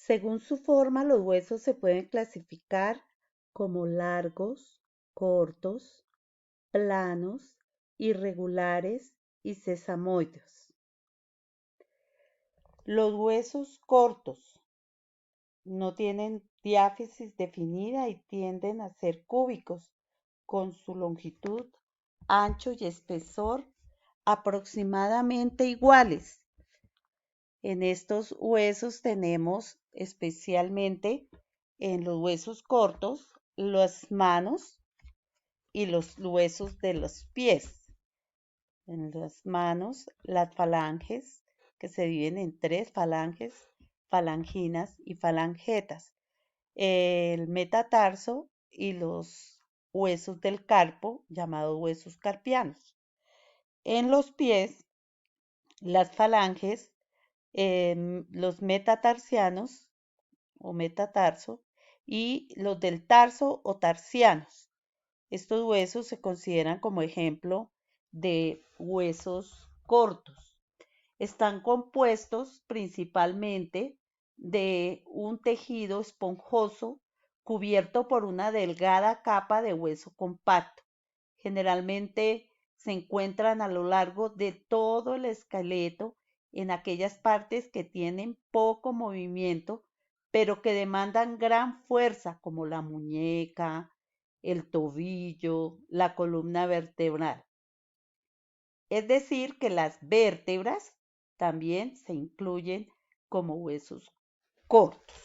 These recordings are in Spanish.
Según su forma, los huesos se pueden clasificar como largos, cortos, planos, irregulares y sesamoides. Los huesos cortos no tienen diáfisis definida y tienden a ser cúbicos, con su longitud, ancho y espesor aproximadamente iguales. En estos huesos tenemos especialmente en los huesos cortos las manos y los huesos de los pies. En las manos las falanges, que se dividen en tres falanges, falanginas y falangetas. El metatarso y los huesos del carpo, llamados huesos carpianos. En los pies, las falanges, los metatarsianos o metatarso y los del tarso o tarsianos. Estos huesos se consideran como ejemplo de huesos cortos. Están compuestos principalmente de un tejido esponjoso cubierto por una delgada capa de hueso compacto. Generalmente se encuentran a lo largo de todo el esqueleto en aquellas partes que tienen poco movimiento, pero que demandan gran fuerza, como la muñeca, el tobillo, la columna vertebral. Es decir, que las vértebras también se incluyen como huesos cortos.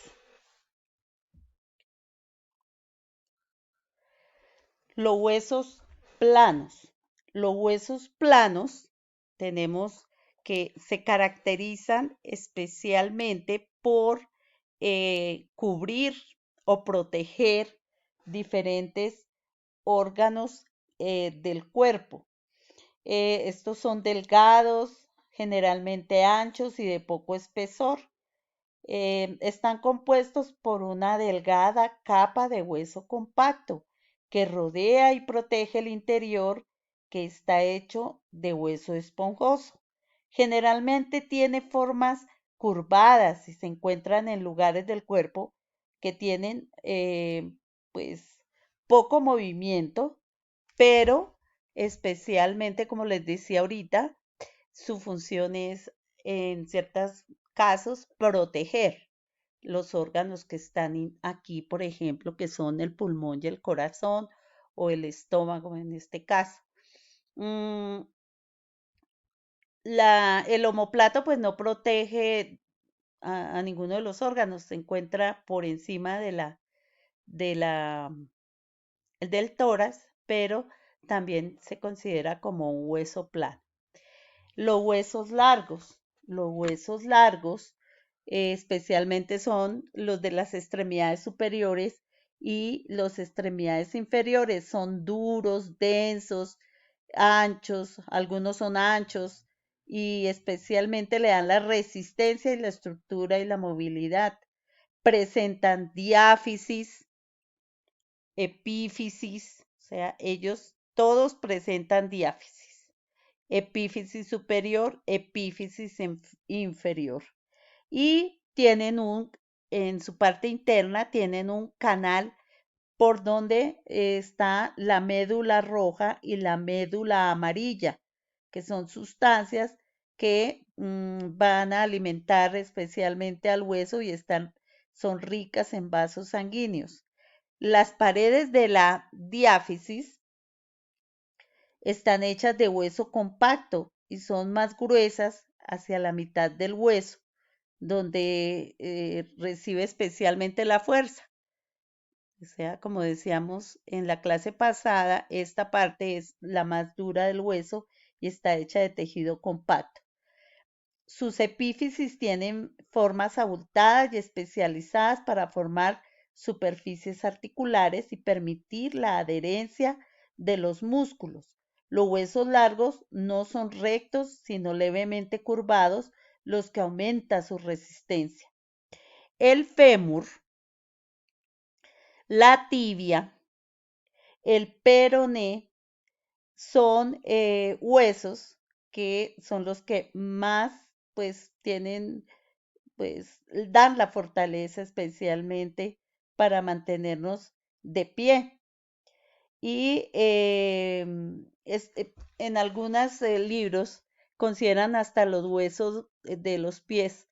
Los huesos planos. Los huesos planos tenemos que se caracterizan especialmente por cubrir o proteger diferentes órganos del cuerpo. Estos son delgados, generalmente anchos y de poco espesor. Están compuestos por una delgada capa de hueso compacto que rodea y protege el interior, que está hecho de hueso esponjoso. Generalmente tiene formas curvadas y se encuentran en lugares del cuerpo que tienen pues poco movimiento, pero especialmente, como les decía ahorita, su función es en ciertos casos proteger los órganos que están aquí, por ejemplo, que son el pulmón y el corazón o el estómago en este caso. Mm, el omoplato pues no protege a ninguno de los órganos, se encuentra por encima de la, del tórax, pero también se considera como un hueso plano. Los huesos largos. Los huesos largos especialmente son los de las extremidades superiores y las extremidades inferiores. Son duros, densos, anchos, algunos son anchos y especialmente le dan la resistencia y la estructura y la movilidad. Presentan diáfisis, epífisis, o sea, ellos todos presentan diáfisis. Epífisis superior, epífisis inferior. Y tienen en su parte interna, tienen un canal por donde está la médula roja y la médula amarilla, que son sustancias que van a alimentar especialmente al hueso y son ricas en vasos sanguíneos. Las paredes de la diáfisis están hechas de hueso compacto y son más gruesas hacia la mitad del hueso, donde recibe especialmente la fuerza. O sea, como decíamos en la clase pasada, esta parte es la más dura del hueso y está hecha de tejido compacto. Sus epífisis tienen formas abultadas y especializadas para formar superficies articulares y permitir la adherencia de los músculos. Los huesos largos no son rectos, sino levemente curvados, los que aumenta su resistencia. El fémur, la tibia, el peroné son huesos que son los que más pues tienen pues dan la fortaleza especialmente para mantenernos de pie. Y en algunos libros consideran hasta los huesos de los pies.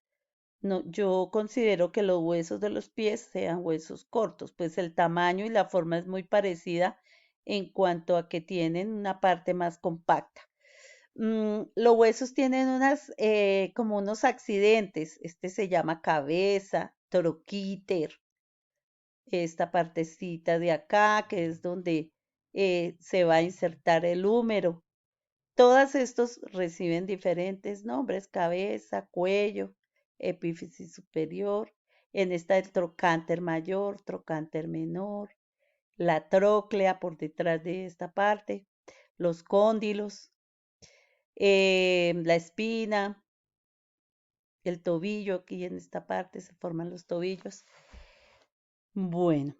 No, yo considero que los huesos de los pies sean huesos cortos, pues el tamaño y la forma es muy parecida en cuanto a que tienen una parte más compacta. Los huesos tienen como unos accidentes. Este se llama cabeza, troquíter, esta partecita de acá, que es donde se va a insertar el húmero. Todos estos reciben diferentes nombres: cabeza, cuello, epífisis superior. En esta el trocánter mayor, trocánter menor, la tróclea por detrás de esta parte, los cóndilos, la espina, el tobillo, aquí en esta parte se forman los tobillos. Bueno,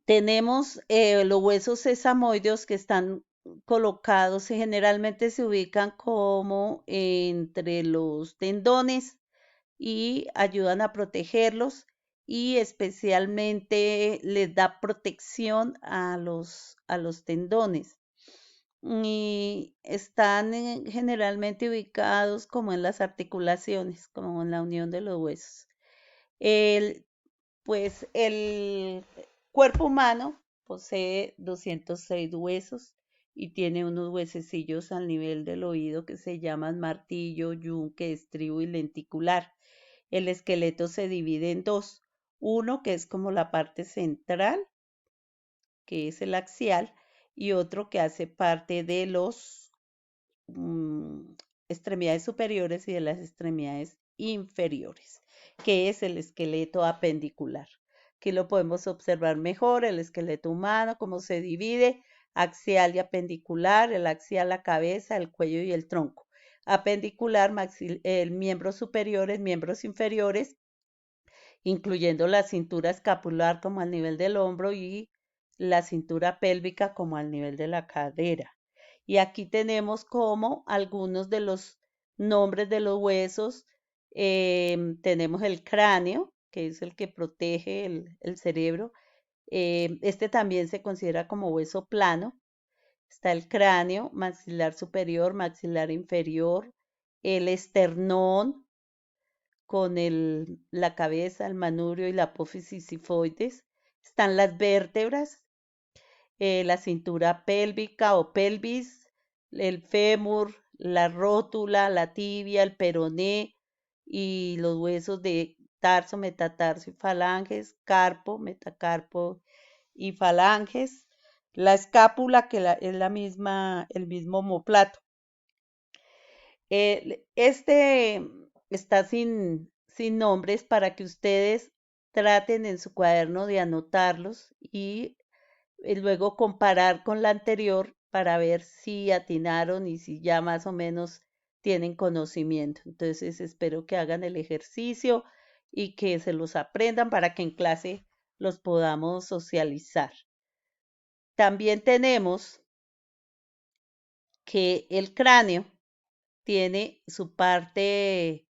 tenemos los huesos sesamoideos que están colocados y generalmente se ubican como entre los tendones y ayudan a protegerlos y especialmente les da protección a los tendones. Y están generalmente ubicados como en las articulaciones, como en la unión de los huesos. El, pues el cuerpo humano posee 206 huesos y tiene unos huesecillos al nivel del oído que se llaman martillo, yunque, estribo y lenticular. El esqueleto se divide en dos: uno que es como la parte central, que es el axial, y otro que hace parte de los mm, extremidades superiores y de las extremidades inferiores, que es el esqueleto apendicular. Aquí lo podemos observar mejor: el esqueleto humano, cómo se divide: axial y apendicular. El axial, la cabeza, el cuello y el tronco. Apendicular, miembros superiores, miembros inferiores, incluyendo la cintura escapular como al nivel del hombro y la cintura pélvica como al nivel de la cadera. Y aquí tenemos como algunos de los nombres de los huesos. Tenemos el cráneo, que es el que protege el cerebro. Este también se considera como hueso plano. Está el cráneo, maxilar superior, maxilar inferior, el esternón, con la cabeza, el manubrio y la apófisis sifoides. Están las vértebras, la cintura pélvica o pelvis, el fémur, la rótula, la tibia, el peroné y los huesos de tarso, metatarso y falanges, carpo, metacarpo y falanges, la escápula, que es el mismo omóplato. Este está sin nombres para que ustedes traten en su cuaderno de anotarlos y luego comparar con la anterior para ver si atinaron y si ya más o menos tienen conocimiento. Entonces espero que hagan el ejercicio y que se los aprendan para que en clase los podamos socializar. También tenemos que el cráneo tiene su parte,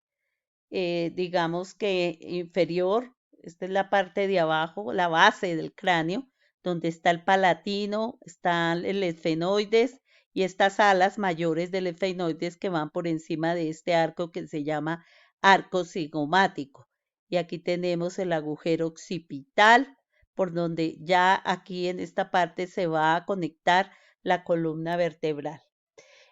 digamos que inferior. Esta es la parte de abajo, la base del cráneo, donde está el palatino, están el esfenoides y estas alas mayores del esfenoides que van por encima de este arco que se llama arco cigomático. Y aquí tenemos el agujero occipital, por donde ya aquí en esta parte se va a conectar la columna vertebral.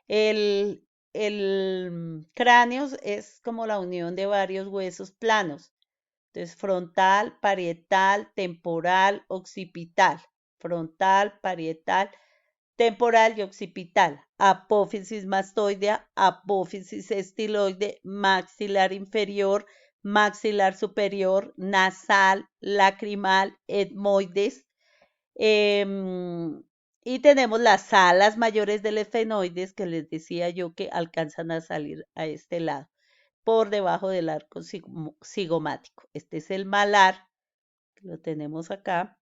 El, el cráneo es como la unión de varios huesos planos. Entonces, frontal, parietal, temporal, occipital. Frontal, parietal, temporal y occipital. Apófisis mastoidea, apófisis estiloide, maxilar inferior, maxilar superior, nasal, lacrimal, etmoides. Y tenemos las alas mayores del esfenoides que les decía yo que alcanzan a salir a este lado, por debajo del arco cigomático. Este es el malar, que lo tenemos acá.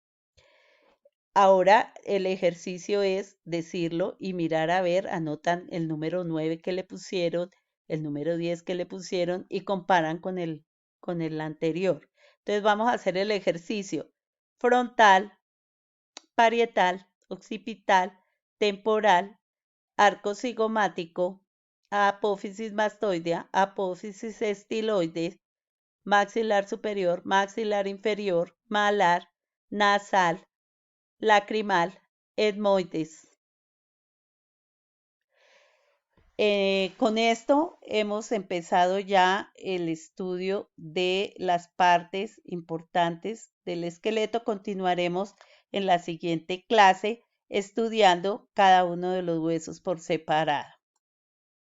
Ahora el ejercicio es decirlo y mirar a ver, anotan el número 9 que le pusieron, el número 10 que le pusieron y comparan con el anterior. Entonces vamos a hacer el ejercicio frontal, parietal, occipital, temporal, arco cigomático, apófisis mastoidea, apófisis estiloides, maxilar superior, maxilar inferior, malar, nasal, lacrimal, etmoides. Con esto hemos empezado ya el estudio de las partes importantes del esqueleto. Continuaremos en la siguiente clase estudiando cada uno de los huesos por separado.